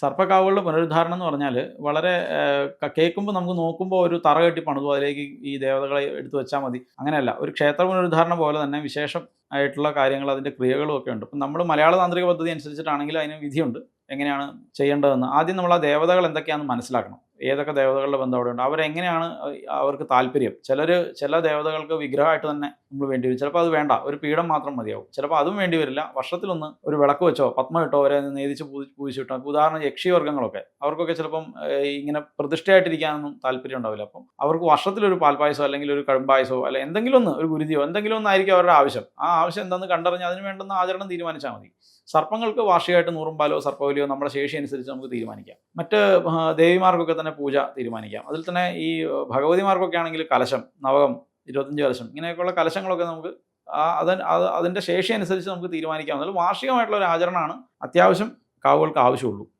സർപ്പക്കാവുകളുടെ പുനരുദ്ധാരണം എന്ന് പറഞ്ഞാൽ വളരെ കേൾക്കുമ്പോൾ നമുക്ക് നോക്കുമ്പോൾ ഒരു തറ കെട്ടി പണിതു അതിലേക്ക് ഈ ദേവതകളെ എടുത്തു വെച്ചാൽ മതി, അങ്ങനെയല്ല. ഒരു ക്ഷേത്ര പുനരുദ്ധാരണം പോലെ തന്നെ വിശേഷം ആയിട്ടുള്ള കാര്യങ്ങൾ അതിൻ്റെ ക്രിയകളും ഒക്കെ ഉണ്ട്. ഇപ്പം നമ്മൾ മലയാള താന്ത്രിക പദ്ധതി അനുസരിച്ചിട്ടാണെങ്കിൽ അതിന് വിധിയുണ്ട് എങ്ങനെയാണ് ചെയ്യേണ്ടതെന്ന്. ആദ്യം നമ്മൾ ആ ദേവതകൾ എന്തൊക്കെയാണെന്ന് മനസ്സിലാക്കണം. ഏതൊക്കെ ദേവതകളുടെ ബന്ധം അവിടെയുണ്ട്, അവരെങ്ങനെയാണ് അവർക്ക് താല്പര്യം. ചില ദേവതകൾക്ക് വിഗ്രഹമായിട്ട് തന്നെ നമ്മൾ വേണ്ടി വരും. ചിലപ്പോൾ അത് വേണ്ട, ഒരു പീഠം മാത്രം മതിയാവും. ചിലപ്പോൾ അതും വേണ്ടി വരില്ല, വർഷത്തിലൊന്ന് ഒരു വിളക്ക് വെച്ചോ പത്മം ഇട്ടോ അവരെ നേദിച്ച് പൂജിച്ചിട്ടോ. ഉദാഹരണം യക്ഷിവർഗ്ഗങ്ങളൊക്കെ, അവർക്കൊക്കെ ചിലപ്പം ഇങ്ങനെ പ്രതിഷ്ഠയായിട്ടിരിക്കാനൊന്നും താല്പര്യം ഉണ്ടാവില്ല. അപ്പം അവർക്ക് വർഷത്തിലൊരു പാൽപ്പായസോ അല്ലെങ്കിൽ ഒരു കടുംപായസോ അല്ല എന്തെങ്കിലും ഒന്ന്, ഒരു ഗുരുതിയോ എന്തെങ്കിലും ഒന്നായിരിക്കും അവരുടെ ആവശ്യം. ആ ആവശ്യം എന്താണെന്ന് കണ്ടറിഞ്ഞ് അതിന് വേണ്ടുന്ന ആചരണം തീരുമാനിച്ചാൽ മതി. സർപ്പങ്ങൾക്ക് വാർഷികമായിട്ട് 100 പാലോ സർപ്പബലിയോ നമ്മുടെ ശേഷി അനുസരിച്ച് നമുക്ക് തീരുമാനിക്കാം. മറ്റ് ദേവിമാർക്കൊക്കെ തന്നെ പൂജ തീരുമാനിക്കാം. അതിൽ തന്നെ ഈ ഭഗവതിമാർക്കൊക്കെ ആണെങ്കിൽ കലശം, നവകം, 25 കലശം, ഇങ്ങനെയൊക്കെയുള്ള കലശങ്ങളൊക്കെ നമുക്ക് അതിൻ്റെ ശേഷി അനുസരിച്ച് നമുക്ക് തീരുമാനിക്കാം. എന്നാലും വാർഷികമായിട്ടുള്ള ഒരു ആചരണമാണ് അത്യാവശ്യം കാവുകൾക്ക് ആവശ്യമുള്ളൂ.